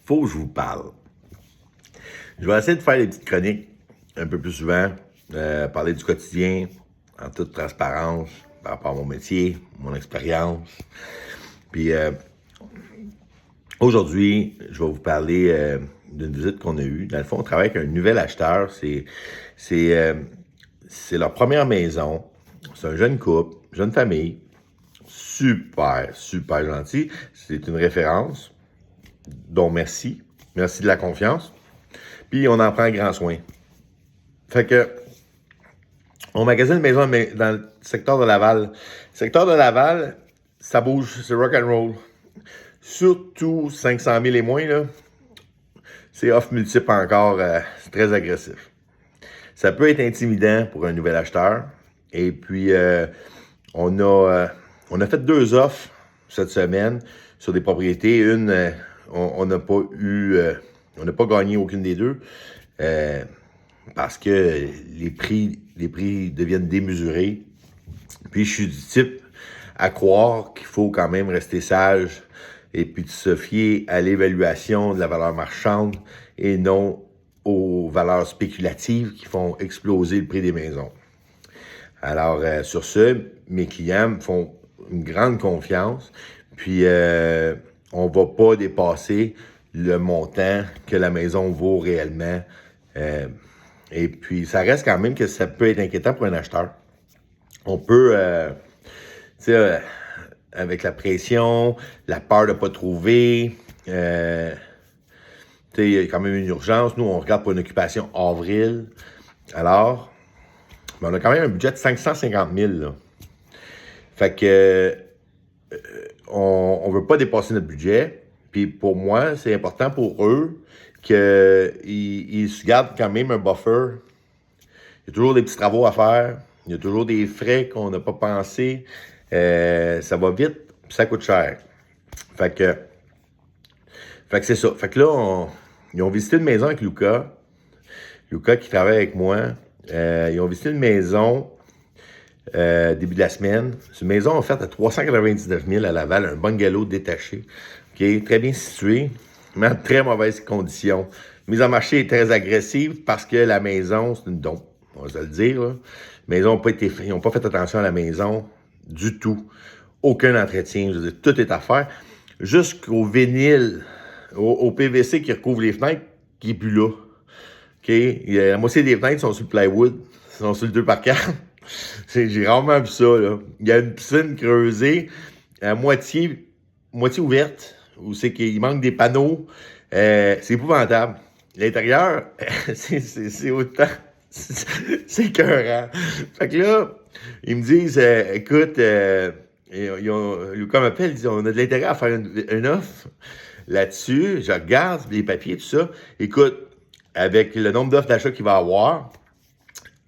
faut que je vous parle. Je vais essayer de faire des petites chroniques un peu plus souvent, parler du quotidien en toute transparence par rapport à mon métier, mon expérience. Puis aujourd'hui, je vais vous parler d'une visite qu'on a eue. Dans le fond, on travaille avec un nouvel acheteur. C'est leur première maison. C'est un jeune couple, jeune famille. Super gentil. C'est une référence. Donc, merci. Merci de la confiance. Puis, on en prend grand soin. Fait que, on magasine une maison dans le secteur de Laval. Le secteur de Laval, ça bouge, c'est rock'n'roll. Surtout 500 000 et moins, là, c'est off multiple encore, c'est très agressif. Ça peut être intimidant pour un nouvel acheteur. Et puis, on a fait 2 offres cette semaine sur des propriétés. Une, on n'a pas gagné aucune des deux parce que les prix deviennent démesurés. Puis, je suis du type à croire qu'il faut quand même rester sage et puis de se fier à l'évaluation de la valeur marchande et non aux valeurs spéculatives qui font exploser le prix des maisons. Alors, sur ce, mes clients me font une grande confiance, puis on va pas dépasser le montant que la maison vaut réellement. Et puis, ça reste quand même que ça peut être inquiétant pour un acheteur. On peut, tu sais, avec la pression, la peur de pas trouver, tu sais, il y a quand même une urgence. Nous, on regarde pour une occupation avril. Alors, on a quand même un budget de 550 000, là. Fait que on veut pas dépasser notre budget. Puis pour moi, c'est important pour eux qu'ils se gardent quand même un buffer. Il y a toujours des petits travaux à faire. Il y a toujours des frais qu'on n'a pas pensé. Ça va vite, puis ça coûte cher. Fait que c'est ça. Fait que là, ils ont visité une maison avec Lucas. Lucas qui travaille avec moi. Ils ont visité une maison début de la semaine. C'est une maison offerte à 399 000 à Laval, un bungalow détaché. Okay, très bien situé, mais en très mauvaises conditions. Mise en marché est très agressive parce que la maison, c'est une dompe, on va se le dire. Là. Ils n'ont pas fait attention à la maison du tout. Aucun entretien, je veux dire, tout est à faire. Jusqu'au vinyle, au PVC qui recouvre les fenêtres, qui n'est plus là. Okay? La moitié des fenêtres sont sur le plywood, sont sur le 2x4. J'ai rarement vu ça, là. Il y a une piscine creusée à moitié ouverte, où c'est qu'il manque des panneaux. C'est épouvantable. L'intérieur, c'est autant. C'est écœurant. Fait que là, ils me disent, écoute, Lucas m'appelle, ils disent, on a de l'intérêt à faire une offre là-dessus. Je regarde les papiers, tout ça. Écoute, avec le nombre d'offres d'achat qu'il va avoir,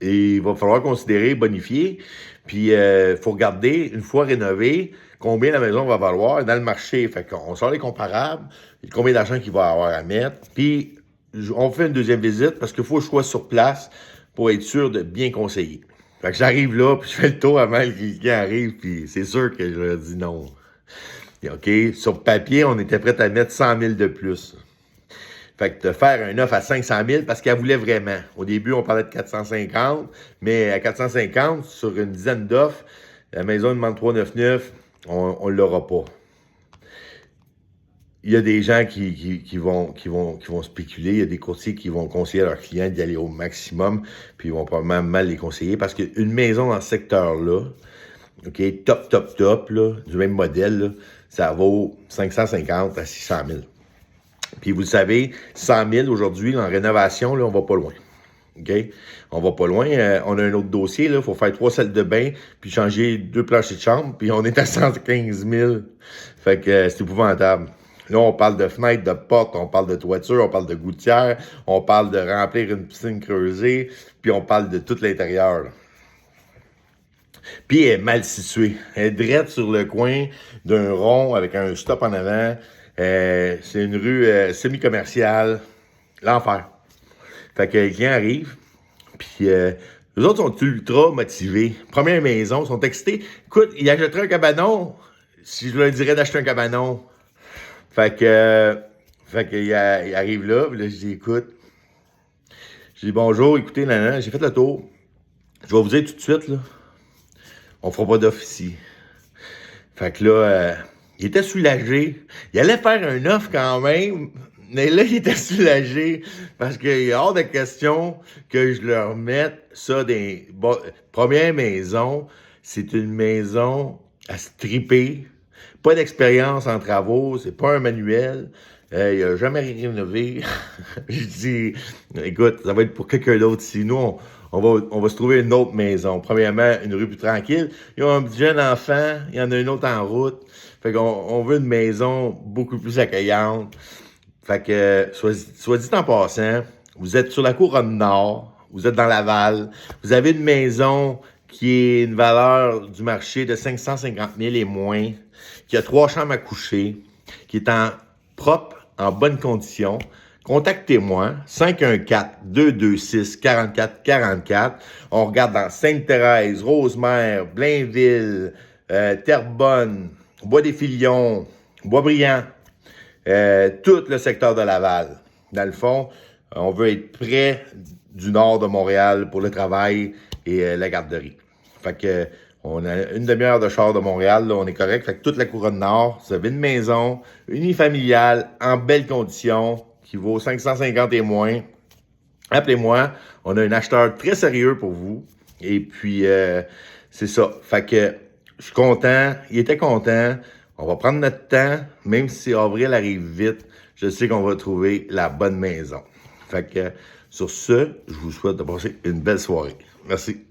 et il va falloir considérer, bonifier, puis il faut regarder, une fois rénové, combien la maison va valoir dans le marché. Fait qu'on sort les comparables, combien d'argent qu'il va avoir à mettre, puis on fait une deuxième visite parce qu'il faut que je sois sur place pour être sûr de bien conseiller. Fait que j'arrive là, puis je fais le tour avant que quelqu'un arrive, puis c'est sûr que je leur dis non. Et OK, sur papier, on était prêt à mettre 100 000 de plus. Fait que de faire un offre à 500 000 parce qu'elle voulait vraiment. Au début, on parlait de 450, mais à 450, sur une dizaine d'offres, la maison demande 399, on ne l'aura pas. Il y a des gens qui vont spéculer, il y a des courtiers qui vont conseiller à leurs clients d'y aller au maximum, puis ils vont probablement mal les conseiller parce qu'une maison dans ce secteur-là, OK, top, là, du même modèle, là, ça vaut 550 à 600 000. Puis vous le savez, 100 000 aujourd'hui, en rénovation, là, on va pas loin. OK? On va pas loin. On a un autre dossier, là. Il faut faire 3 salles de bain, puis changer 2 planchers de chambre, puis on est à 115 000. Fait que c'est épouvantable. Là, on parle de fenêtres, de portes, on parle de toiture, on parle de gouttière, on parle de remplir une piscine creusée, puis on parle de tout l'intérieur, là. Puis elle est mal située. Elle est drette sur le coin d'un rond avec un stop en avant. C'est une rue semi-commerciale. L'enfer. Fait que les clients arrivent, puis eux autres sont ultra motivés. Première maison, sont excités. Écoute, ils achèteraient un cabanon si je leur dirais d'acheter un cabanon. Fait que Fait qu'il arrive là, puis là, je dis, écoute, je dis bonjour, écoutez, nanana, j'ai fait le tour. Je vais vous dire tout de suite, là, on fera pas d'offre ici. Fait que là, il était soulagé. Il allait faire un offre quand même, mais là, il était soulagé parce qu'il est hors de question que je leur mette ça des première maison. C'est une maison à stripper. Pas d'expérience en travaux, c'est pas un manuel. Il a jamais rénové. Je dis, écoute, ça va être pour quelqu'un d'autre. Sinon, on va se trouver une autre maison. Premièrement, une rue plus tranquille. Ils ont un petit jeune enfant, il y en a une autre en route. Fait qu'on veut une maison beaucoup plus accueillante. Fait que, soit dit en passant, vous êtes sur la couronne nord, vous êtes dans Laval, vous avez une maison qui est une valeur du marché de 550 000 et moins, qui a 3 chambres à coucher, qui est en propre, en bonne condition. Contactez-moi, 514-226-4444. On regarde dans Sainte-Thérèse, Rosemère, Blainville, Terrebonne, Bois-des-Filions, Boisbriand, tout le secteur de Laval. Dans le fond, on veut être près du nord de Montréal pour le travail et la garderie. Fait que on a une demi-heure de char de Montréal, là, on est correct. Fait que toute la couronne nord, vous avez une maison unifamiliale, en belle condition, qui vaut 550 et moins. Appelez-moi, on a un acheteur très sérieux pour vous. Et puis, c'est ça. Fait que je suis content, il était content. On va prendre notre temps, même si avril arrive vite, je sais qu'on va trouver la bonne maison. Fait que, sur ce, je vous souhaite de passer une belle soirée. Merci.